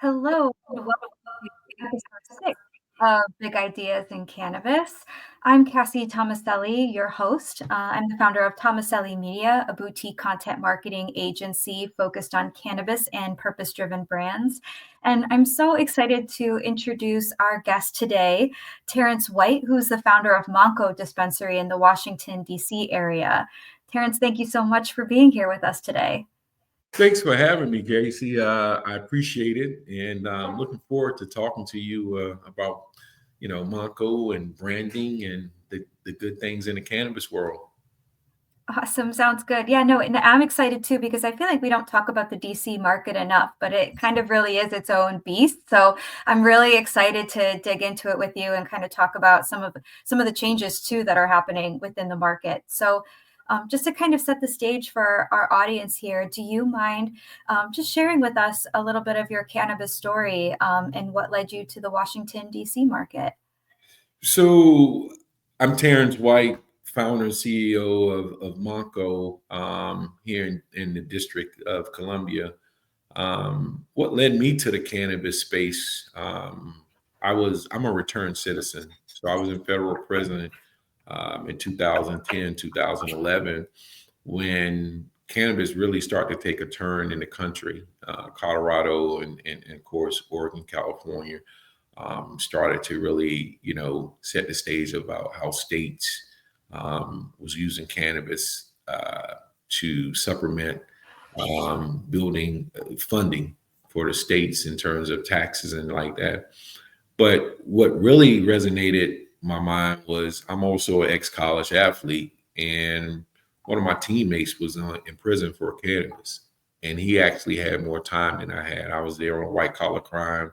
Hello, and welcome to episode 6 of Big Ideas in Cannabis. I'm Cassie Tomaselli, your host. I'm the founder of Tomaselli Media, a boutique content marketing agency focused on cannabis and purpose-driven brands. And I'm so excited to introduce our guest today, Terrence White, who's the founder of Monko Dispensary in the Washington, D.C. area. Terrence, thank you so much for being here with us today. Thanks for having me, Casey. I appreciate it, and I'm looking forward to talking to you about, Monco and branding and the good things in the cannabis world. Awesome. Sounds good. Yeah, no, and I'm excited too because I feel like we don't talk about the DC market enough, but it kind of really is its own beast. So I'm really excited to dig into it with you and kind of talk about some of the changes too that are happening within the market. So just to kind of set the stage for our audience here, do you mind just sharing with us a little bit of your cannabis story and what led you to the Washington, D.C. market? So I'm Terrence White, founder and CEO of Monko here in the District of Columbia. What led me to the cannabis space? I'm a returned citizen, so I was in federal prison in 2010, 2011, when cannabis really started to take a turn in the country. Colorado and of course Oregon, California started to really, set the stage about how states was using cannabis to supplement building funding for the states in terms of taxes and like that. But what really resonated my mind was I'm also an ex-college athlete, and one of my teammates was in prison for cannabis, and he actually had more time than I had. I was there on white collar crime,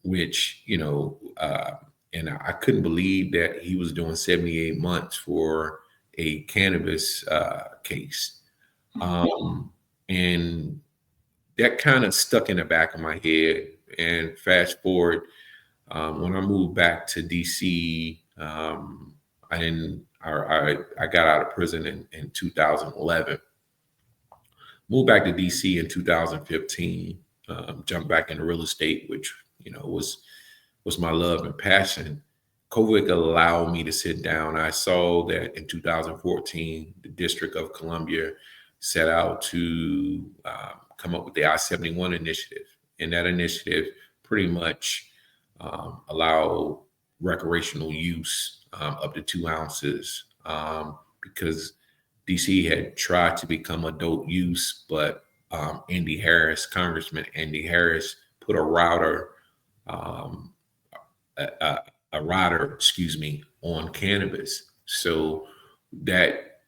which and I couldn't believe that he was doing 78 months for a cannabis case, and that kind of stuck in the back of my head. And fast forward, when I moved back to DC, I didn't. I got out of prison in 2011. Moved back to DC in 2015. Jumped back into real estate, which was my love and passion. COVID allowed me to sit down. I saw that in 2014, the District of Columbia set out to come up with the I-71 initiative. And that initiative pretty much allow recreational use up to 2 ounces because DC had tried to become adult use, but Congressman Andy Harris, put a rider, on cannabis, so that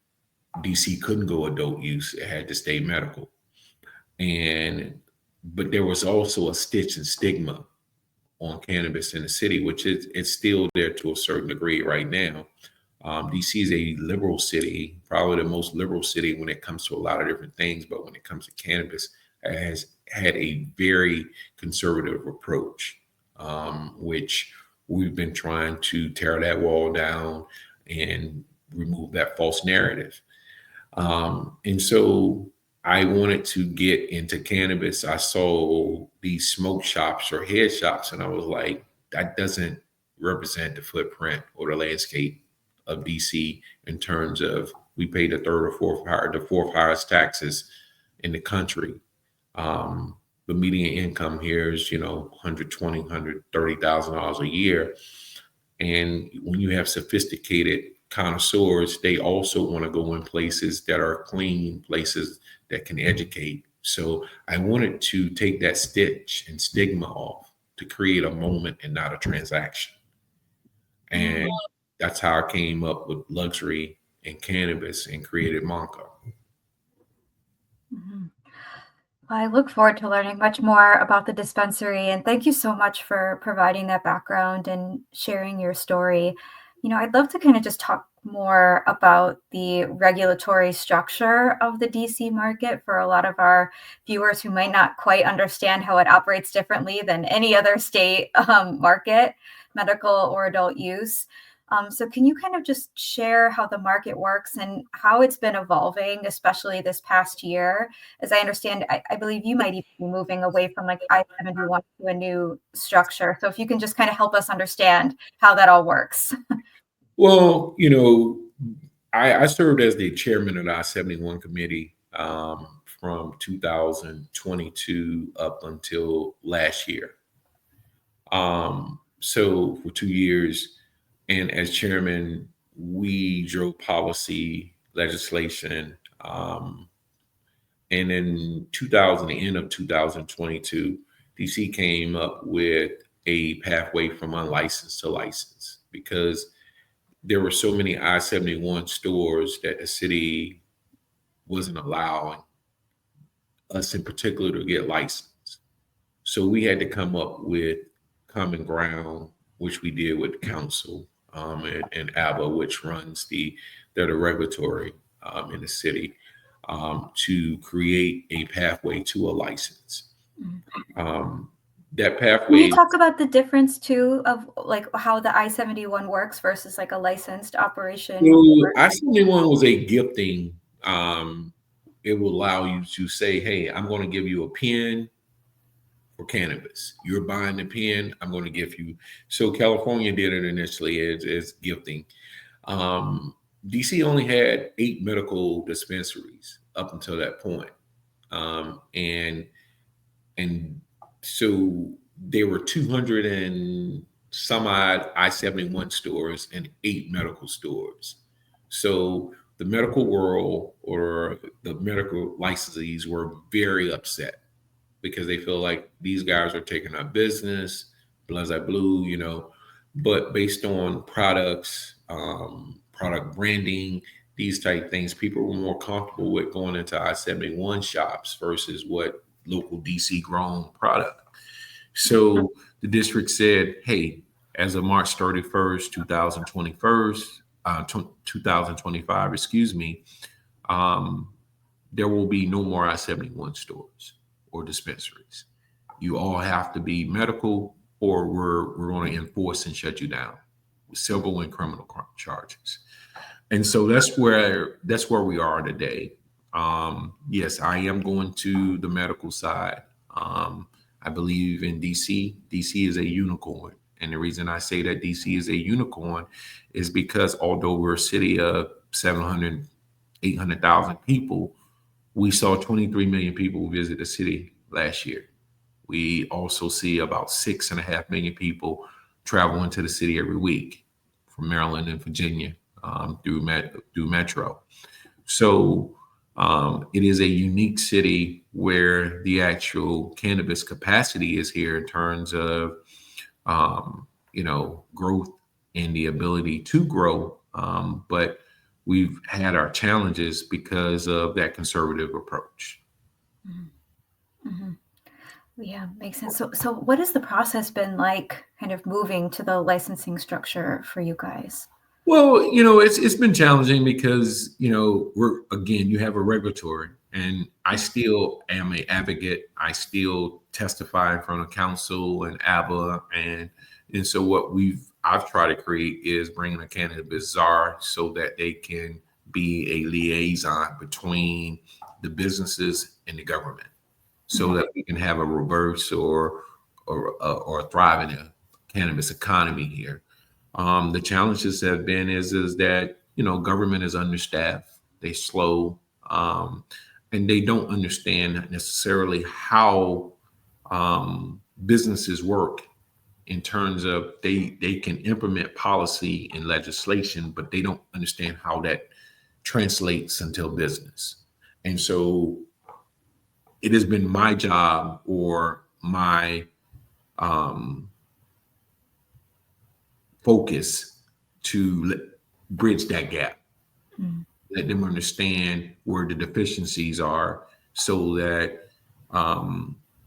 DC couldn't go adult use; it had to stay medical. But there was also a stitch and stigma on cannabis in the city, which is it's still there to a certain degree right now. DC is a liberal city, probably the most liberal city when it comes to a lot of different things, but when it comes to cannabis, it has had a very conservative approach, which we've been trying to tear that wall down and remove that false narrative. And so I wanted to get into cannabis. I saw these smoke shops or head shops, and I was like, that doesn't represent the footprint or the landscape of DC in terms of we pay the fourth highest taxes in the country. The median income here is, $120,000, $130,000 a year. And when you have sophisticated connoisseurs, they also want to go in places that are clean, places that can educate. So I wanted to take that stitch and stigma off to create a moment and not a transaction. And that's how I came up with luxury and cannabis and created Monko. Mhm. Well, I look forward to learning much more about the dispensary, and thank you so much for providing that background and sharing your story. I'd love to kind of just talk more about the regulatory structure of the DC market for a lot of our viewers who might not quite understand how it operates differently than any other state market, medical or adult use. So can you kind of just share how the market works and how it's been evolving, especially this past year? As I understand, I believe you might even be moving away from like I-71 to a new structure. So if you can just kind of help us understand how that all works. Well, I served as the chairman of the I-71 committee from 2022 up until last year. So for 2 years, and as chairman, we drove policy legislation. And in 2000, the end of 2022, DC came up with a pathway from unlicensed to licensed because there were so many I-71 stores that the city wasn't allowing us in particular to get licensed. So we had to come up with common ground, which we did with council and ABBA, which runs they're the regulatory in the city, to create a pathway to a license. Um, that Can you pathway, talk about the difference too of like how the I-71 works versus like a licensed operation? I-71 was a gifting. It will allow you to say, hey, I'm going to give you a pen for cannabis. You're buying the pen, I'm going to give you. So California did it initially as gifting. DC only had 8 medical dispensaries up until that point. And so there were 200 and some odd I-71 stores and 8 medical stores. So the medical world or the medical licensees were very upset because they feel like these guys are taking our business, blase blue. But based on products, product branding, these type things, people were more comfortable with going into I-71 shops versus what local DC grown product. So the district said, hey, as of March 31st, 2025, excuse me, um, there will be no more I-71 stores or dispensaries. You all have to be medical or we're going to enforce and shut you down with civil and criminal charges. And so that's where we are today. Yes, I am going to the medical side. I believe in DC. DC is a unicorn. And the reason I say that DC is a unicorn is because although we're a city of 700, 800,000 people, we saw 23 million people visit the city last year. We also see about 6.5 million people travel into the city every week from Maryland and Virginia through Metro. So it is a unique city where the actual cannabis capacity is here in terms of growth and the ability to grow. But we've had our challenges because of that conservative approach. Mm-hmm. Yeah, makes sense. So what has the process been like kind of moving to the licensing structure for you guys? Well, it's been challenging because you have a regulatory, and I still am an advocate. I still testify in front of council and ABBA, and so what I've tried to create is bringing a cannabis czar so that they can be a liaison between the businesses and the government, so that we can have a reverse or thrive in a cannabis economy here. The challenges have been is that government is understaffed, they slow, and they don't understand necessarily how businesses work in terms of they can implement policy and legislation, but they don't understand how that translates into business. And so it has been my job or my focus to bridge that gap, let them understand where the deficiencies are so that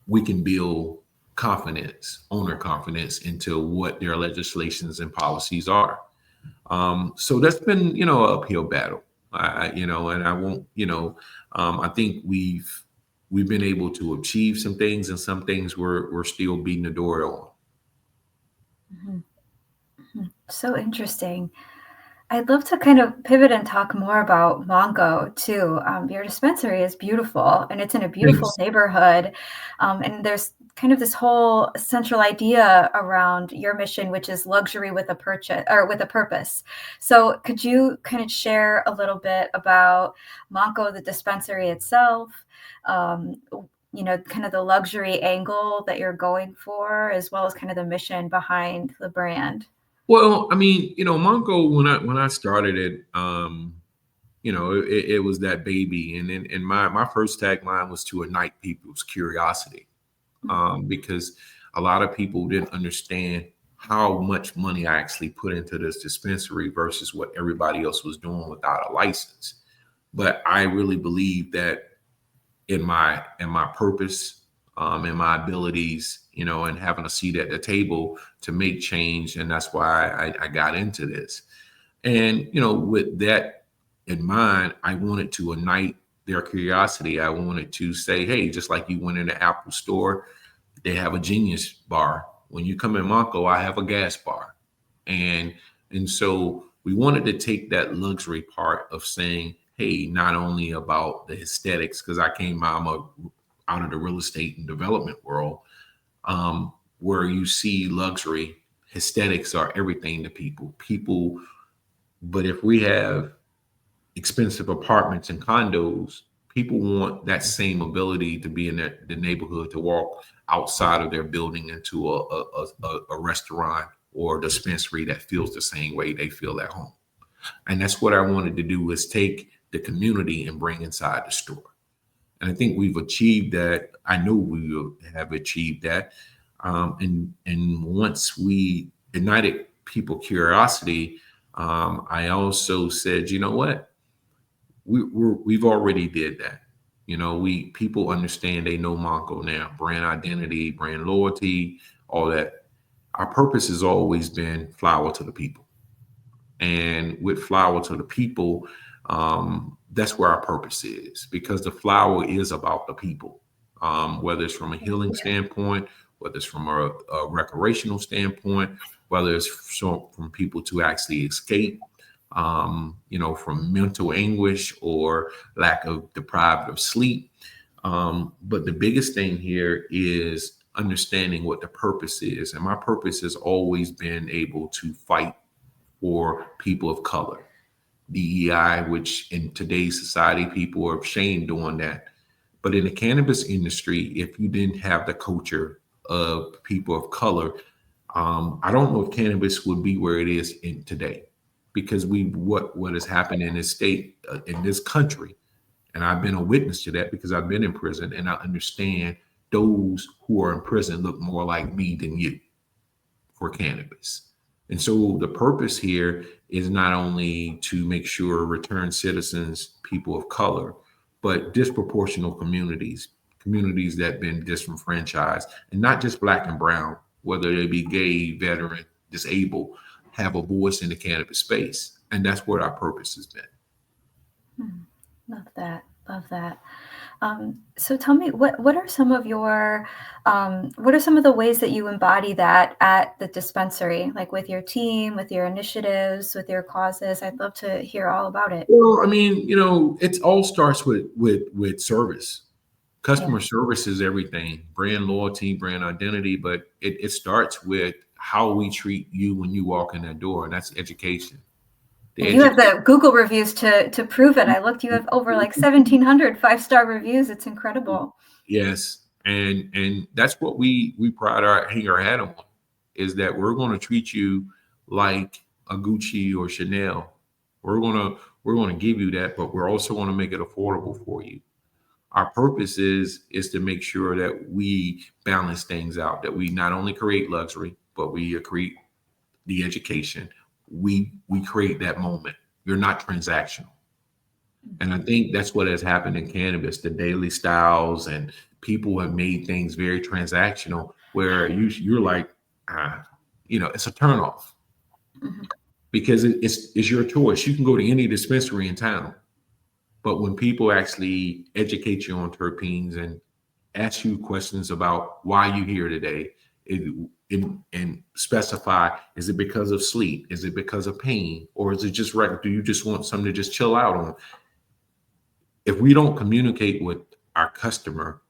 we can build confidence, owner confidence into what their legislations and policies are. So that's been, an uphill battle. And I won't, I think we've been able to achieve some things, and some things we're still beating the door on. Mm-hmm. So interesting. I'd love to kind of pivot and talk more about Monko too. Your dispensary is beautiful and it's in a beautiful Thanks. neighborhood. And there's kind of this whole central idea around your mission, which is luxury with a purchase or with a purpose. So could you kind of share a little bit about Monko, the dispensary itself? Um, kind of the luxury angle that you're going for, as well as kind of the mission behind the brand. Well, I mean, Monko, when I started it, it was that baby, and my first tagline was to ignite people's curiosity, because a lot of people didn't understand how much money I actually put into this dispensary versus what everybody else was doing without a license. But I really believe that in my purpose, in my abilities, and having a seat at the table to make change, and that's why I got into this. And with that in mind, I wanted to ignite their curiosity. I wanted to say, hey, just like you went in the Apple store, they have a Genius bar. When you come in Monko, I have a gas bar. And and so we wanted to take that luxury part of saying, hey, not only about the aesthetics, because out of the real estate and development world, where you see luxury, aesthetics are everything to people. But if we have expensive apartments and condos, people want that same ability to be in the neighborhood, to walk outside of their building into a restaurant or a dispensary that feels the same way they feel at home. And that's what I wanted to do, is take the community and bring inside the store. And I think we've achieved that. I know we have achieved that. And once we ignited people curiosity, I also said, you know what? We've already did that. We people understand, they know Monko now, brand identity, brand loyalty, all that. Our purpose has always been flower to the people. And with flower to the people, that's where our purpose is, because the flower is about the people, whether it's from a healing standpoint, whether it's from a recreational standpoint, whether it's from people to actually escape, from mental anguish or lack of deprived of sleep. But the biggest thing here is understanding what the purpose is. And my purpose has always been able to fight for people of color, DEI, which in today's society, people are ashamed doing that. But in the cannabis industry, if you didn't have the culture of people of color, I don't know if cannabis would be where it is in today, because what has happened in this state, in this country, and I've been a witness to that because I've been in prison, and I understand those who are in prison look more like me than you for cannabis. And so the purpose here is not only to make sure return citizens, people of color, but disproportional communities that have been disenfranchised, and not just black and brown, whether they be gay, veteran, disabled, have a voice in the cannabis space. And that's what our purpose has been. Love that. Love that. So tell me, what are some of what are some of the ways that you embody that at the dispensary, like with your team, with your initiatives, with your causes? I'd love to hear all about it. Well, I mean, it all starts with service. Yeah. Customer service is everything. Brand loyalty, brand identity, but it starts with how we treat you when you walk in that door, and that's education. The And you have education. the Google reviews to prove it. I looked, you have over like 1,700 5-star reviews. It's incredible. Yes, and that's what we hang our hat on, is that we're going to treat you like a Gucci or Chanel. We're going to give you that, but we're also going to make it affordable for you. Our purpose is to make sure that we balance things out, that we not only create luxury, but we create the education. We create that moment. You're not transactional. And I think that's what has happened in cannabis. The daily styles and people have made things very transactional, where you're like, it's a turnoff, Mhm. because it's your choice. You can go to any dispensary in town, but when people actually educate you on terpenes and ask you questions about why you here today, and specify, is it because of sleep? Is it because of pain? Or is it just right? Do you just want something to just chill out on? If we don't communicate with our customer,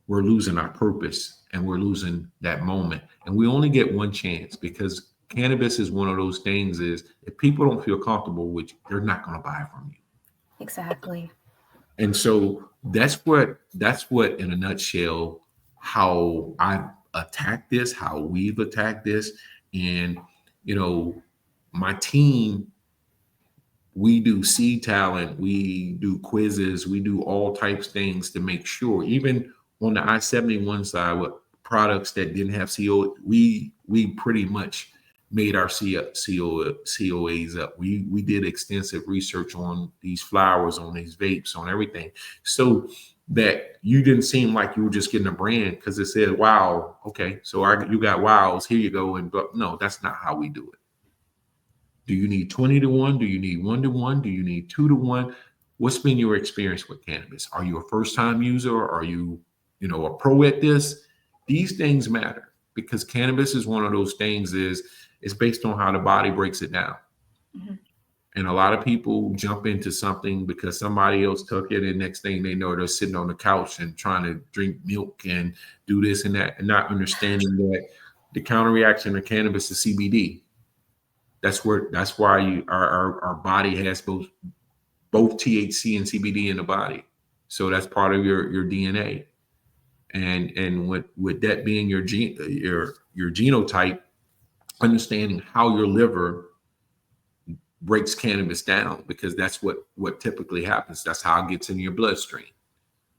we're losing our purpose and we're losing that moment. And we only get one chance, because cannabis is one of those things is, if people don't feel comfortable with you, they're not going to buy from you. Exactly. And so that's what in a nutshell how I attacked this, how we've attacked this. And you know, my team, we do seed talent, we do quizzes, we do all types of things to make sure, even on the I-71 side with products that didn't have CO, we pretty much made our COAs up. We did extensive research on these flowers, on these vapes, on everything, so that you didn't seem like you were just getting a brand because it said wow, okay, so you got wows, here you go. And but no, that's not how we do it. Do you need 20 to 1? Do you need 1 to 1? Do you need 2 to 1? What's been your experience with cannabis? Are you a first time user? Are you, a pro at this? These things matter, because cannabis is one of those things is it's based on how the body breaks it down. Mm-hmm. And a lot of people jump into something because somebody else took it, and next thing they know, they're sitting on the couch and trying to drink milk and do this and that, and not understanding that the counter reaction to cannabis is CBD. That's why our body has both THC and CBD in the body. So that's part of your DNA. And with that being your genotype, understanding how your liver breaks cannabis down, because that's what typically happens. That's how it gets in your bloodstream.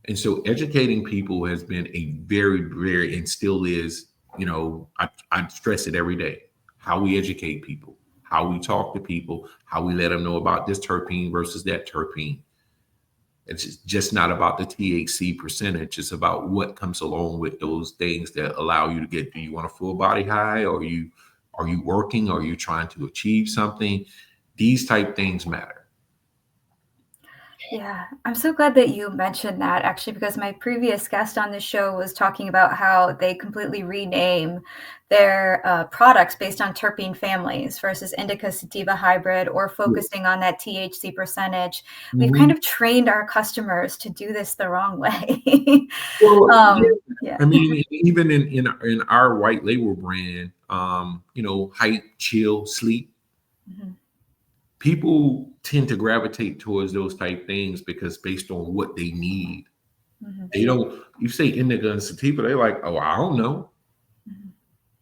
And so educating people has been a very, very, and still is, I stress it every day, how we educate people, how we talk to people, how we let them know about this terpene versus that terpene. It's just not about the THC percentage. It's about what comes along with those things that allow you to get, do you want a full body high? Or are you working? Are you trying to achieve something? These type things matter. Yeah, I'm so glad that you mentioned that actually, because my previous guest on the show was talking about how they completely rename their products based on terpene families versus indica sativa hybrid, or focusing on that THC percentage. We've kind Mhm. of trained our customers to do this the wrong way. Well, yeah. Yeah. I mean, even in our white label brand, hype, chill, sleep, Mhm, people tend to gravitate towards those type things because based on what they need. mhm, They don't, you say indica and sativa, they're like, oh, I don't know. mhm,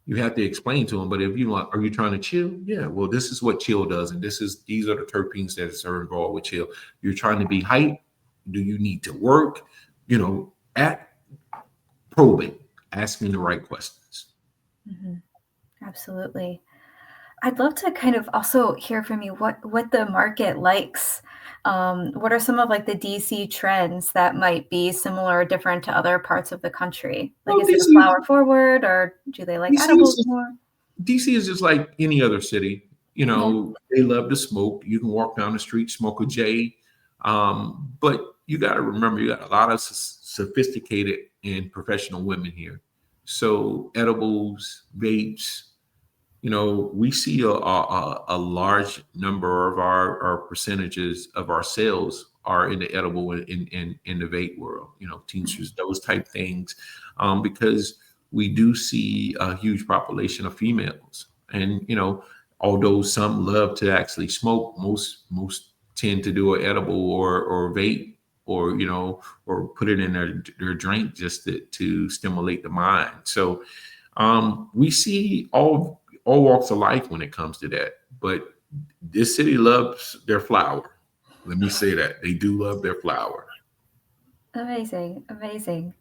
You have to explain to them. But if you want, are you trying to chill? Yeah, well, this is what chill does. And these are the terpenes that are involved with chill. You're trying to be hype. Do you need to work? At probing, asking the right questions. mhm. Absolutely. I'd love to kind of also hear from you what the market likes. What are some of like the DC trends that might be similar or different to other parts of the country? Like, Well, is it a flower forward, or do they like DC is edibles just more? DC is just like any other city. Yeah. They love to smoke. You can walk down the street, smoke a J. But you got to remember, you got a lot of sophisticated and professional women here. So edibles, vapes, we see a large number of our percentages of our sales are in the edible and in the vape world, Mhm. tinctures, those type things, because we do see a huge population of females. And, although some love to actually smoke, most tend to do an edible or vape, or, or put it in their drink just to stimulate the mind. So we see all walks of life when it comes to that. But this city loves their flower. Let me say that they do love their flower. Amazing, amazing.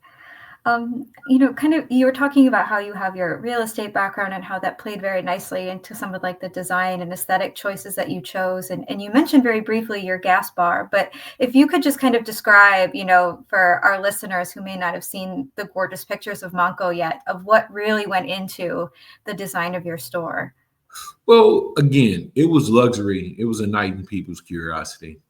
Kind of you were talking about how you have your real estate background and how that played very nicely into some of like the design and aesthetic choices that you chose. And you mentioned very briefly your gas bar, but if you could just kind of describe, for our listeners who may not have seen the gorgeous pictures of Monko yet, of what really went into the design of your store. Well, again, it was luxury. It was a night in people's curiosity.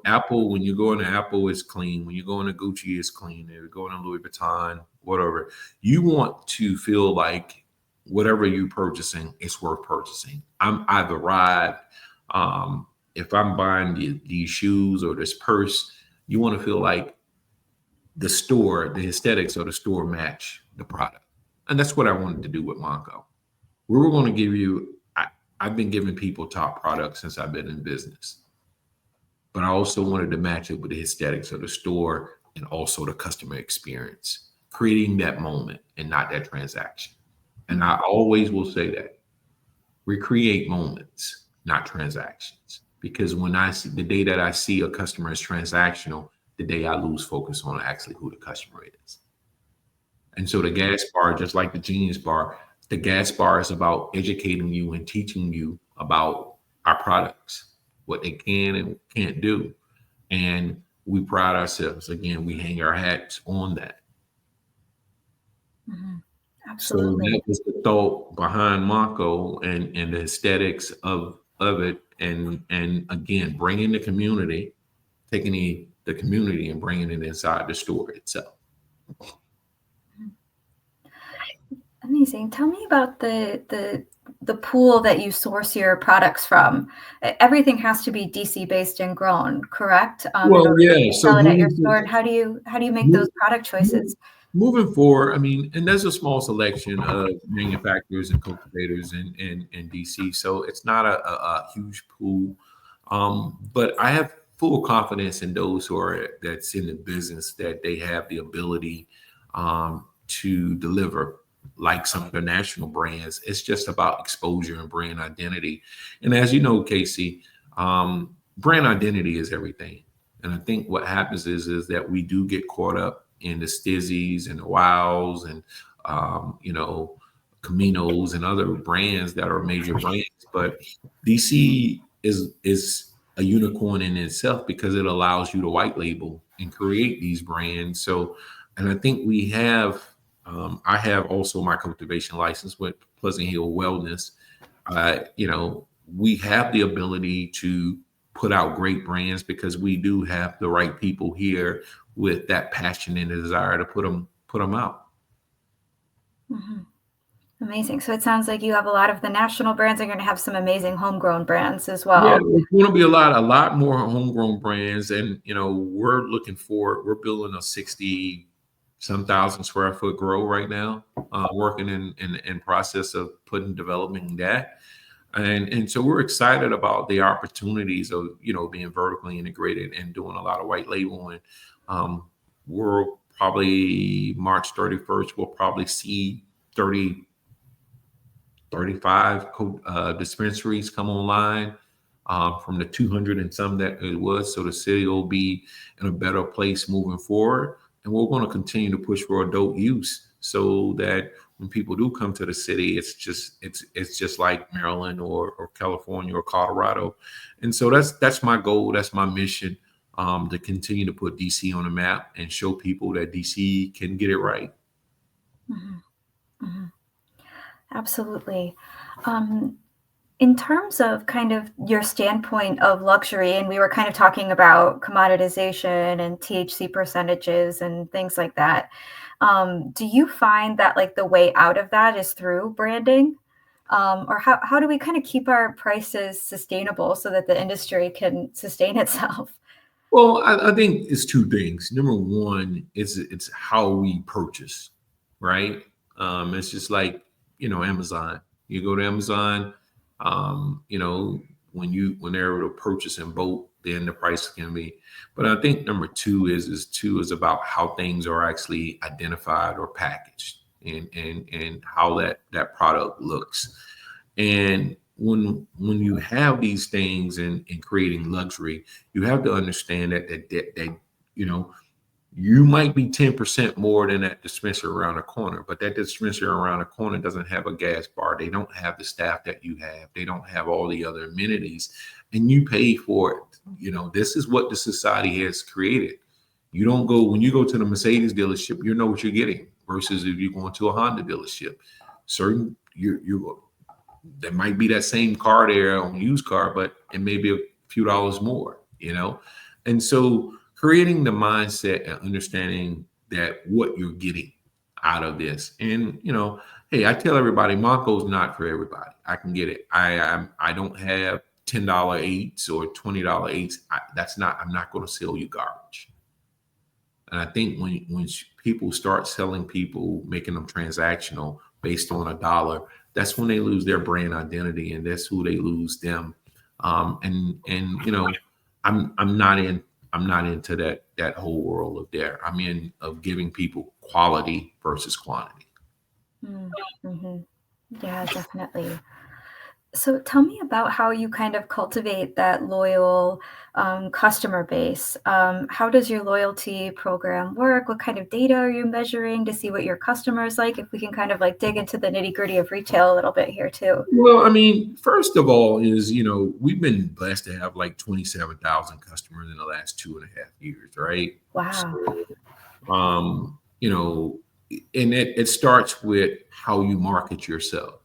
Apple, when you go into Apple, it's clean. When you go into Gucci, it's clean. If you go into Louis Vuitton, whatever, you want to feel like whatever you're purchasing, it's worth purchasing. I've arrived. Um, if I'm buying these shoes or this purse, you want to feel like the aesthetics of the store match the product. And that's what I wanted to do with Monko. We were going to give you, I've been giving people top products since I've been in business, but I also wanted to match it with the aesthetics of the store and also the customer experience, creating that moment and not that transaction. And I always will say that we create moments, not transactions. Because when I see the day that I see a customer is transactional, the day I lose focus on actually who the customer is. And so the gas bar, just like the Genius bar, the gas bar is about educating you and teaching you about our products, what they can and can't do. And we pride ourselves. Again, we hang our hats on that. Mhm. So Absolutely. that was the thought behind Mako and the aesthetics of it. And again, bringing the community, taking the community and bringing it inside the store itself. Amazing. Tell me about the pool that you source your products from. Everything has to be DC based and grown, correct? In Well, order for yeah. you to So sell it at your moving store. And how do you make those Move, product choices? move, moving forward, I mean, and there's a small selection of manufacturers and cultivators in DC, so it's not a huge pool. But I have full confidence in those who are that's in the business that they have the ability to deliver. Like some of the national brands, it's just about exposure and brand identity. And as you know, Casey, brand identity is everything. And I think what happens is that we do get caught up in the Stizzies and the Wows and Caminos and other brands that are major brands. But DC is a unicorn in itself because it allows you to white label and create these brands. So, and I think we have. I have also my cultivation license with Pleasant Hill Wellness. We have the ability to put out great brands because we do have the right people here with that passion and desire to put them out. Mhm. Amazing. So it sounds like you have a lot of the national brands. And you're going to have some amazing homegrown brands as Yeah, well. it's going to be a lot more homegrown brands, and we're building a 60 some thousand square foot grow right now, working in process of developing that. And so we're excited about the opportunities of being vertically integrated and doing a lot of white labeling. We're probably March 31st, we'll probably see 30 35 dispensaries come online from the 200 and some that it was. So the city will be in a better place moving forward. And we're going to continue to push for adult use so that when people do come to the city, it's just like Maryland or California or Colorado. And so that's my goal. That's my mission, to continue to put DC on the map and show people that DC can get it right. Mhm. Mhm. Absolutely. Um, In terms of kind of your standpoint of luxury, and we were kind of talking about commoditization and THC percentages and things like that. Do you find that like the way out of that is through branding? Or how do we kind of keep our prices sustainable so that the industry can sustain itself? Well, I think it's two things. Number one is it's how we purchase, right? It's just like Amazon. You go to Amazon, when they're able to purchase in bulk, then the price can be. But I think number two is about how things are actually identified or packaged, and how that product looks. And when you have these things in creating luxury, you have to understand that you know you might be 10% more than that dispensary around the corner, but that dispensary around the corner doesn't have a gas bar. They don't have the staff that you have. They don't have all the other amenities, and you pay for it. This is what the society has created. You don't go when you go to the Mercedes dealership, you know what you're getting versus if you go into a Honda dealership. Certain you there might be that same car there on used car, but it may be a few dollars more. And so creating the mindset and understanding that what you're getting out of this. And, Hey, I tell everybody, Monko's not for everybody. I can get it. I don't have $10 eights or $20 eights. That's not. I'm not going to sell you garbage. And I think when people start selling people, making them transactional based on a dollar, that's when they lose their brand identity, and that's who they lose them. And I'm not in. I'm not into that whole world of there. I'm in of giving people quality versus quantity. Mm-hmm. Yeah, definitely. So tell me about how you kind of cultivate that loyal customer base. How does your loyalty program work? What kind of data are you measuring to see what your customers like? If we can kind of like dig into the nitty gritty of retail a little bit here too. Well, I mean, first of all, is we've been blessed to have like 27,000 customers in the last 2.5 years, right? Wow. So, and it starts with how you market yourself,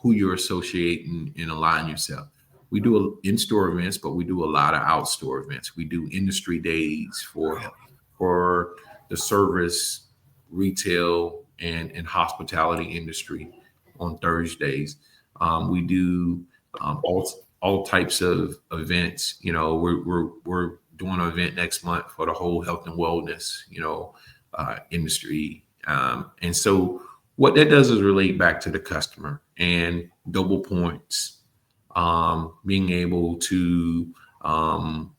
who you're associating and align yourself. We do in-store events, but we do a lot of out-store events. We do industry days for the service, retail, and hospitality industry on Thursdays. We do all types of events. We're doing an event next month for the whole health and wellness industry, and so what that does is relate back to the customer and double points, being able to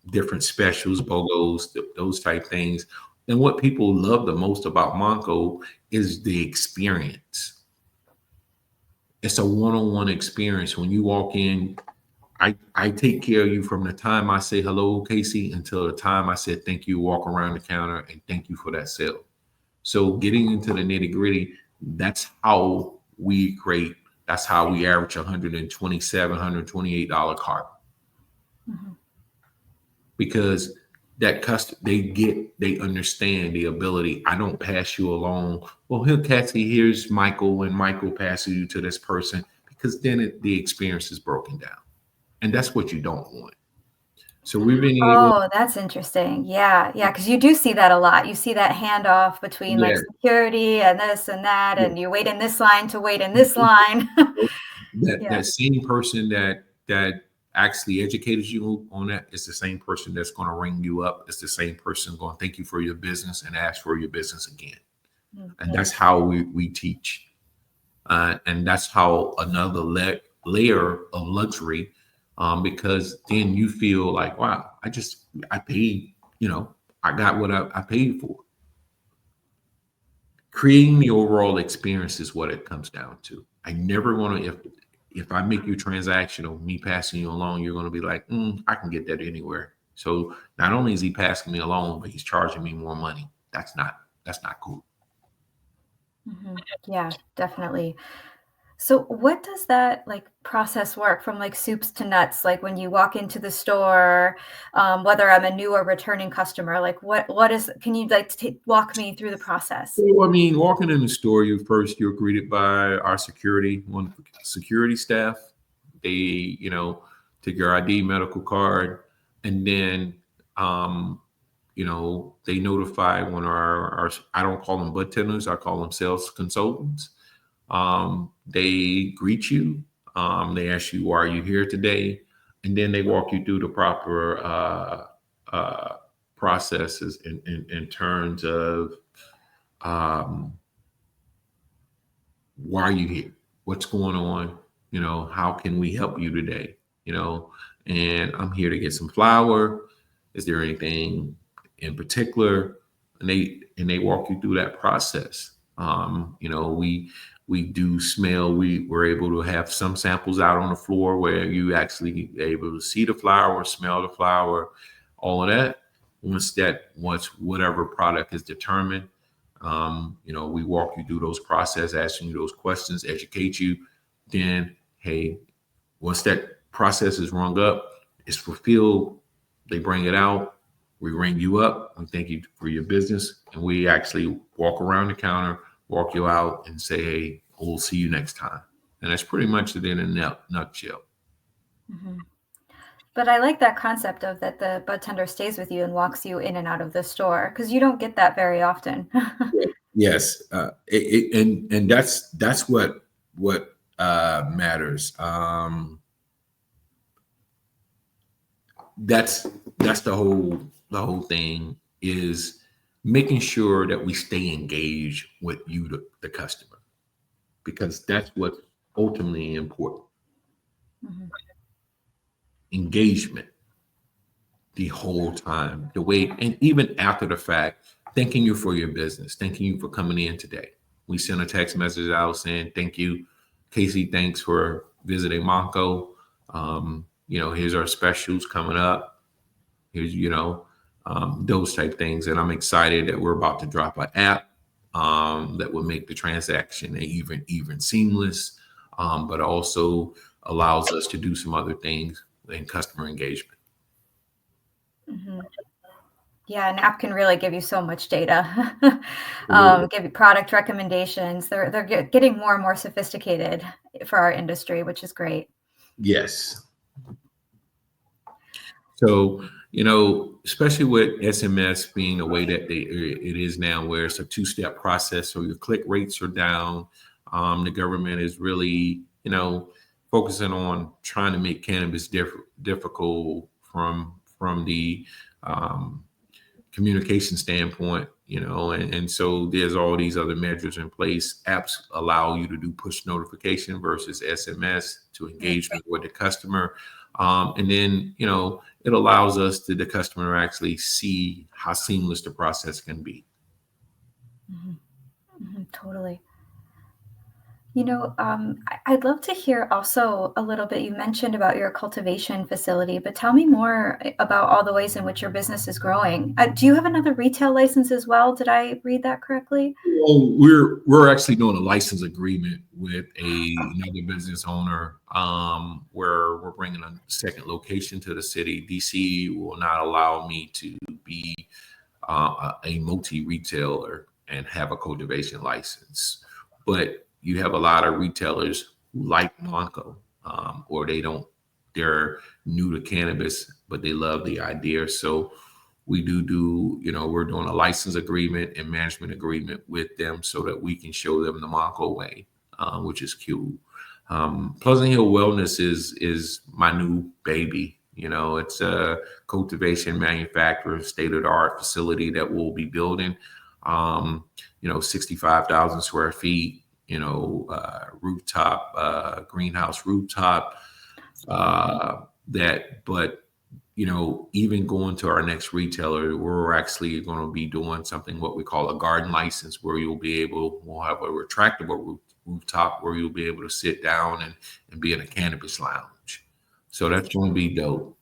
different specials, BOGOs, those type things. And what people love the most about Monko is the experience. It's a one-on-one experience. When you walk in, I take care of you from the time I say hello, Casey, until the time I said thank you, walk around the counter and thank you for that sale. So getting into the nitty gritty, that's how we create. That's how we average $127, $128 cart, Mm-hmm. because they understand the ability. I don't pass you along. Well, here, Cassie, here's Michael, and Michael passes you to this person, because then the experience is broken down, and that's what you don't want. So we've been able, Oh, that's interesting. Yeah, yeah, because you do see that a lot. You see that handoff between like yeah, security and this and that, yeah. and you wait in this line to wait in this line. Yeah. That same person that actually educated you on that is the same person that's going to ring you up. It's the same person going to thank you for your business and ask for your business again. And Mhm. that's how we teach, and that's how another layer of luxury, because then you feel like, wow, I paid, I got what I paid for. Creating the overall experience is what it comes down to. I never want to, if I make you transactional, me passing you along, you're going to be like, I can get that anywhere. So not only is he passing me along, but he's charging me more money. That's not cool. Mhm. Yeah, definitely. So what does that like process work from like soups to nuts? Like when you walk into the store, whether I'm a new or returning customer, like what is, can you like walk me through the process? So, I mean, walking in the store, you're greeted by our one security staff. They, take your ID, medical card, and then, um, they notify one of our, I don't call them bud tenders, I call them sales consultants. They greet you. They ask you, why are you here today? And then they walk you through the proper uh, processes in terms of, um, why are you here? What's going on? How can we help you today? And I'm here to get some flour. Is there anything in particular? And they walk you through that process. We do smell. We're able to have some samples out on the floor where you actually able to see the flour, smell the flour, all of that. Once whatever product is determined, we walk you through those process, asking you those questions, educate you. Then, hey, once that process is rung up, it's fulfilled, they bring it out, we ring you up, and thank you for your business, and we actually walk around the counter, walk you out, and say, hey, we'll see you next time. And that's pretty much it in a nutshell. Mhm. But I like that concept of that the bud tender stays with you and walks you in and out of the store because you don't get that very often. Yes, and that's what matters. That's the whole thing is making sure that we stay engaged with you, the customer, because that's what's ultimately important. Mhm. Engagement the whole time, the way, and even after the fact, thanking you for your business, thanking you for coming in today. We sent a text message out saying, thank you, Casey, thanks for visiting Monko. Here's our specials coming up. Here's, those type things. And I'm excited that we're about to drop an app that will make the transaction even seamless, but also allows us to do some other things in customer engagement. Mhm. Yeah, an app can really give you so much data, Absolutely. give you product recommendations. They're getting more and more sophisticated for our industry, which is great. Yes. So, especially with SMS being the way that it is now, where it's a two-step process, so your click rates are down. The government is really, focusing on trying to make cannabis difficult from the um, communication standpoint, and so there's all these other measures in place. Apps allow you to do push notification versus SMS to Right. engagement with the customer. And then, it allows the customer to actually see how seamless the process can be. Mhm. Mhm, totally. I'd love to hear also a little bit. You mentioned about your cultivation facility, but tell me more about all the ways in which your business is growing. Do you have another retail license as well? Did I read that correctly? Well, we're actually doing a license agreement with another business owner, where we're bringing a second location to the city. DC will not allow me to be a multi-retailer and have a cultivation license. But you have a lot of retailers who like Monco, or they're new to cannabis, but they love the idea. So we we're doing a license agreement and management agreement with them so that we can show them the Monco way, which is cool. Pleasant Hill Wellness is my new baby. It's a cultivation manufacturer, state of the art facility that we'll be building. 65,000 square feet. Rooftop, greenhouse rooftop. But even going to our next retailer, we're actually going to be doing something what we call a garden license, where we'll have a retractable rooftop where you'll be able to sit down and be in a cannabis lounge. So that's going to be dope.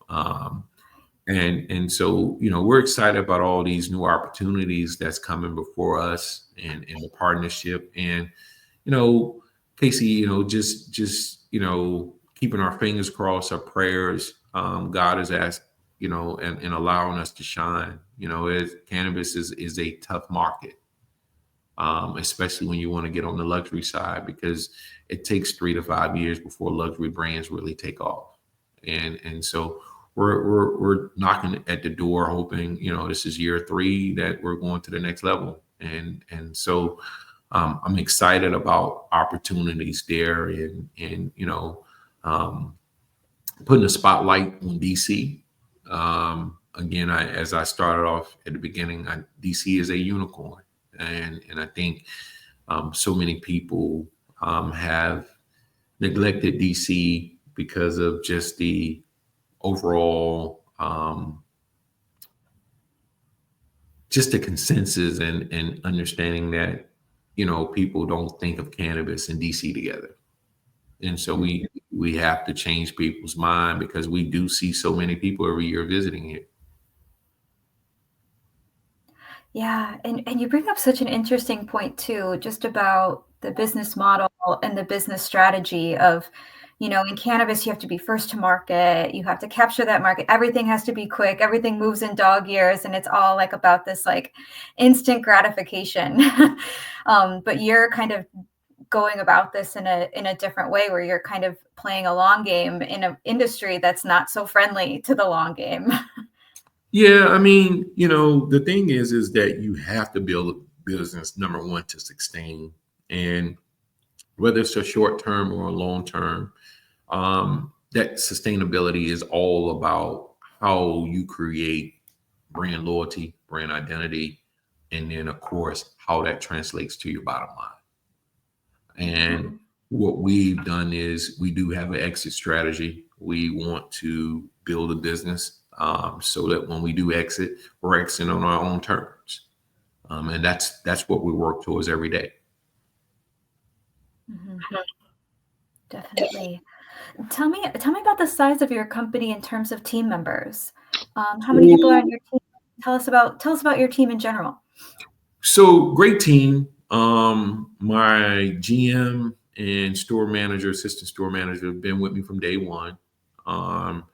And so, we're excited about all these new opportunities that's coming before us and the partnership. And, you know, Casey, keeping our fingers crossed, our prayers. God has asked, and allowing us to shine. Cannabis is a tough market, especially when you want to get on the luxury side, because it takes 3 to 5 years before luxury brands really take off. And so we're knocking at the door, hoping this is year 3 that we're going to the next level. And so I'm excited about opportunities there, and um, putting a spotlight on DC. Again, as I started off at the beginning, DC is a unicorn, and I think so many people have neglected DC because of just the overall, just the consensus and understanding that people don't think of cannabis and DC together. And so we have to change people's mind, because we do see so many people every year visiting it. Yeah, and you bring up such an interesting point too, just about the business model and the business strategy of, in cannabis, you have to be first to market, you have to capture that market. Everything has to be quick, everything moves in dog years, and it's all like about this like instant gratification. But you're kind of going about this in a different way, where you're kind of playing a long game in an industry that's not so friendly to the long game. Yeah, I mean, the thing is that you have to build a business, number one, to sustain. And whether it's a short term or a long term. That sustainability is all about how you create brand loyalty, brand identity, and then, of course, how that translates to your bottom line. And Mhm. what we've done is we do have an exit strategy. We want to build a business so that when we do exit, we're exiting on our own terms. And that's what we work towards every day. Mhm. Definitely. Tell me about the size of your company in terms of team members. How many people are on your team? Tell us about your team in general. So great team. My GM and store manager, assistant store manager, have been with me from day one. Um,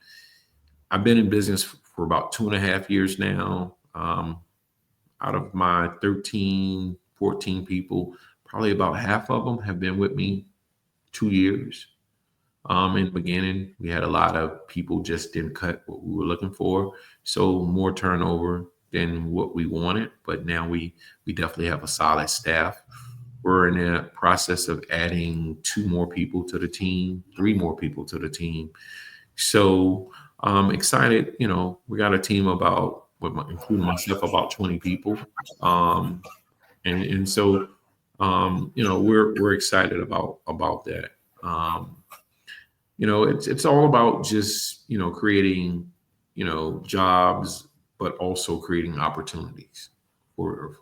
I've been in business for about 2.5 years now. Out of my 13, 14 people, probably about half of them have been with me 2 years. In the beginning, we had a lot of people just didn't cut what we were looking for, so more turnover than what we wanted. But now we definitely have a solid staff. We're in the process of adding two more people to the team, three more people to the team. So I'm excited. We got a team about, including myself, about 20 people, and so we're excited about that. Um, it's all about just creating jobs, but also creating opportunities for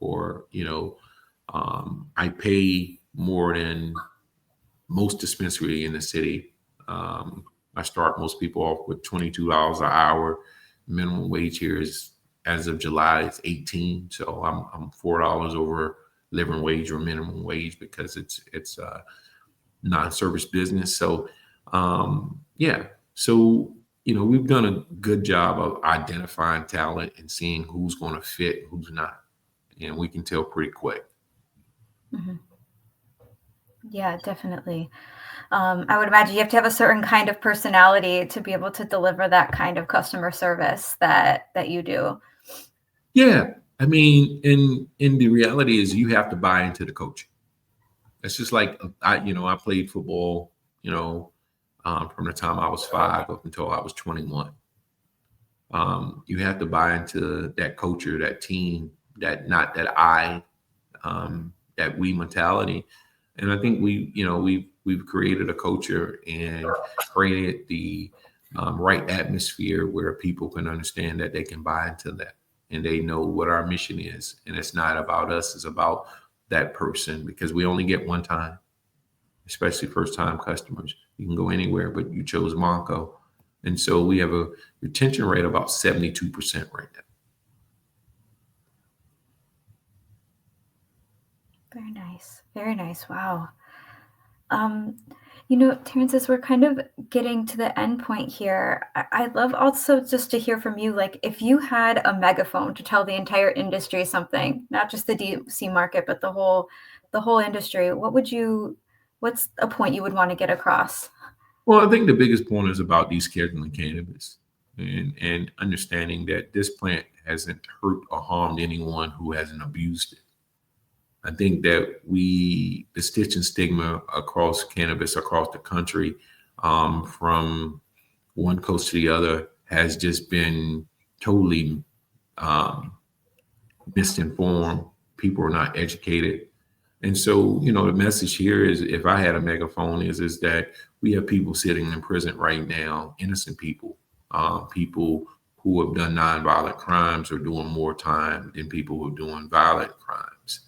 I pay more than most dispensary in the city. um, I start most people off with $22 an hour. Minimum wage here is, as of July, it's 18, so I'm $4 over living wage or minimum wage because it's non-service business. So, yeah. So, we've done a good job of identifying talent and seeing who's going to fit, who's not, and we can tell pretty quick. Mhm. Yeah, definitely. I would imagine you have to have a certain kind of personality to be able to deliver that kind of customer service that you do. Yeah, I mean, and the reality is, you have to buy into the coaching. It's just like I played football, from the time I was 5 up until I was 21. You have to buy into that culture, that team, that not that I that we mentality. And I think we've created a culture and created the right atmosphere where people can understand that they can buy into that, and they know what our mission is. And it's not about us; it's about that person, because we only get one time, especially first time customers. You can go anywhere, but you chose Monko, and so we have a retention rate of about 72% right now. Very nice. Very nice. Wow. Um, Terrence, as we're kind of getting to the end point here, I'd love also just to hear from you, like if you had a megaphone to tell the entire industry something, not just the DC market, but the whole industry, what's a point you would want to get across? Well, I think the biggest point is about descheduling cannabis, and understanding that this plant hasn't hurt or harmed anyone who hasn't abused it. I think that the stitch and stigma across cannabis across the country, from one coast to the other, has just been totally um, misinformed. People are not educated. And so, the message here is, if I had a megaphone, is that we have people sitting in prison right now, innocent people, people who have done nonviolent crimes are doing more time than people who are doing violent crimes.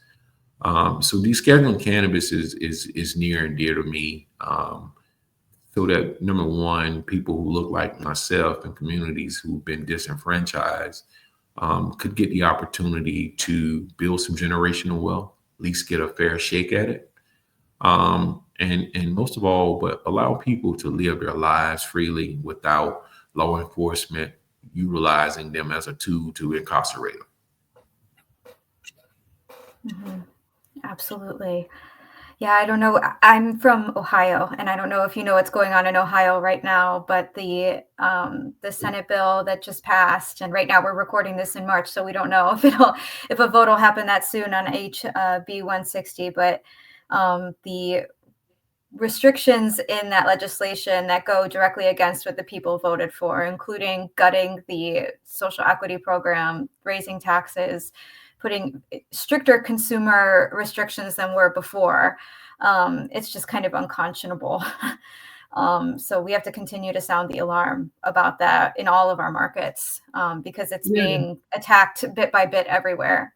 So descheduling cannabis is near and dear to me. So that, number one, people who look like myself in communities who've been disenfranchised could get the opportunity to build some generational wealth, at least get a fair shake at it. And most of all, but allow people to live their lives freely without law enforcement utilizing them as a tool to incarcerate them. Mhm. Absolutely. Yeah, I don't know. I'm from Ohio, and I don't know if you know what's going on in Ohio right now, but the Senate bill that just passed, and right now we're recording this in March, so we don't know if a vote will happen that soon on HB 160. But the restrictions in that legislation that go directly against what the people voted for, including gutting the social equity program, raising taxes, putting stricter consumer restrictions than were before. It's just kind of unconscionable. So we have to continue to sound the alarm about that in all of our markets, because it's Yeah. being attacked bit by bit everywhere.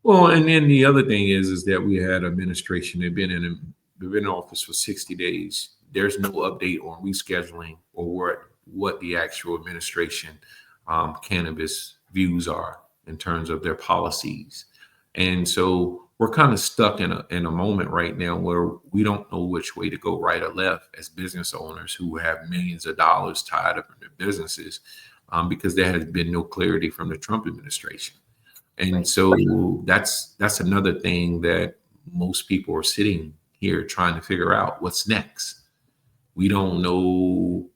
Well, and then the other thing is that we had administration. They've been in office for 60 days. There's no update on rescheduling or what the actual administration cannabis views are in terms of their policies. And so we're kind of stuck in a moment right now where we don't know which way to go, right or left, as business owners who have millions of dollars tied up in their businesses, because there has been no clarity from the Trump administration. And Right. so that's another thing that most people are sitting here trying to figure out what's next. We don't know,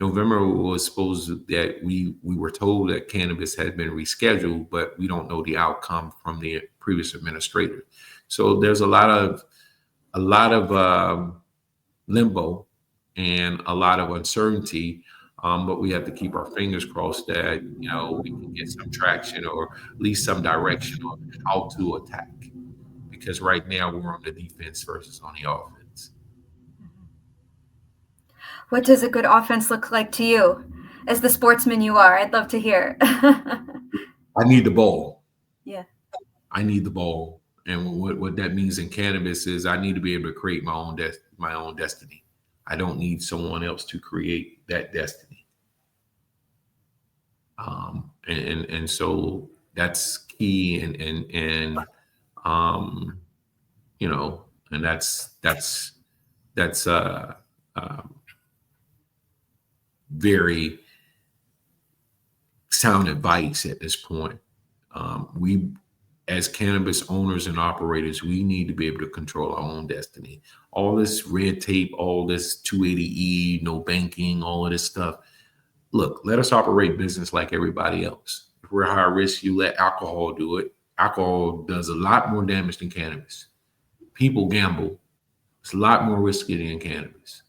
November was supposed that we were told that cannabis had been rescheduled, but we don't know the outcome from the previous administrator. So there's a lot of limbo and a lot of uncertainty. But we have to keep our fingers crossed that we can get some traction or at least some direction on how to attack. Because right now we're on the defense versus on the offense. What does a good offense look like to you? As the sportsman you are, I'd love to hear. I need the ball. Yeah. I need the ball. And what that means in cannabis is I need to be able to create my own destiny. I don't need someone else to create that destiny. And so that's key, and um, and that's um, very sound advice at this point. We, as cannabis owners and operators, we need to be able to control our own destiny. All this red tape, all this 280E, no banking, all of this stuff. Look, let us operate business like everybody else. If we're high risk, you let alcohol do it. Alcohol does a lot more damage than cannabis. People gamble. It's a lot more risky than cannabis.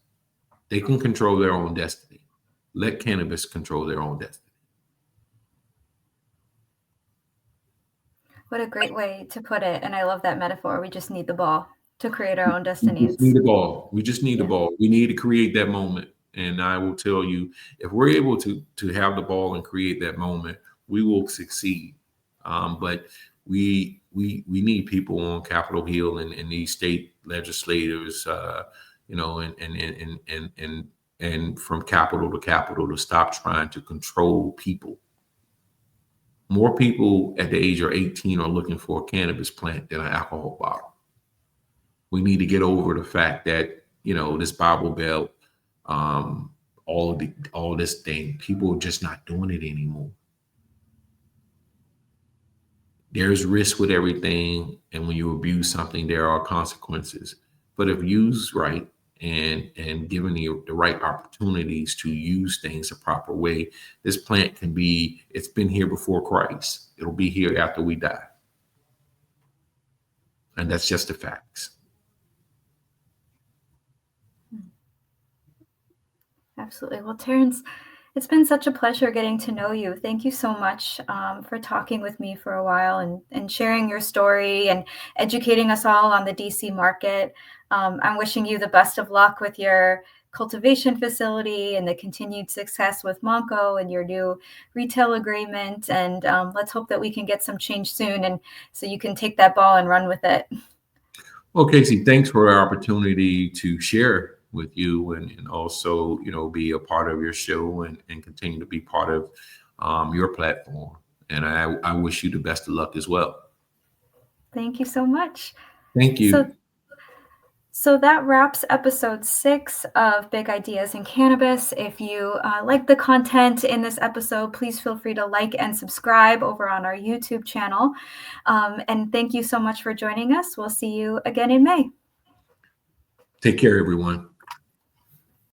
They can control their own destiny. Let cannabis control their own destiny. What a great way to put it. And I love that metaphor. We just need the ball to create our own We just need destinies. the ball. We just need the Yeah. ball. We need to create that moment. And I will tell you, if we're able to have the ball and create that moment, we will succeed. But we need people on Capitol Hill and these state legislators, and from capital to capital to stop trying to control people. More people at the age of 18 are looking for a cannabis plant than an alcohol bottle. We need to get over the fact that this Bible Belt, all this thing, people are just not doing it anymore. There's risk with everything, and when you abuse something, there are consequences. But if used right and given the right opportunities to use things the proper way, this plant it's been here before Christ. It'll be here after we die. And that's just the facts. Absolutely. Well, Terrence, it's been such a pleasure getting to know you. Thank you so much for talking with me for a while and sharing your story and educating us all on the DC market. I'm wishing you the best of luck with your cultivation facility and the continued success with Monko and your new retail agreement. And let's hope that we can get some change soon, and so you can take that ball and run with it. Well, Casey, thanks for the opportunity to share with you and also, be a part of your show and continue to be part of your platform. And I wish you the best of luck as well. Thank you so much. Thank you. So that wraps episode 6 of Big Ideas in Cannabis. If you like the content in this episode, please feel free to like and subscribe over on our YouTube channel. And thank you so much for joining us. We'll see you again in May. Take care, everyone.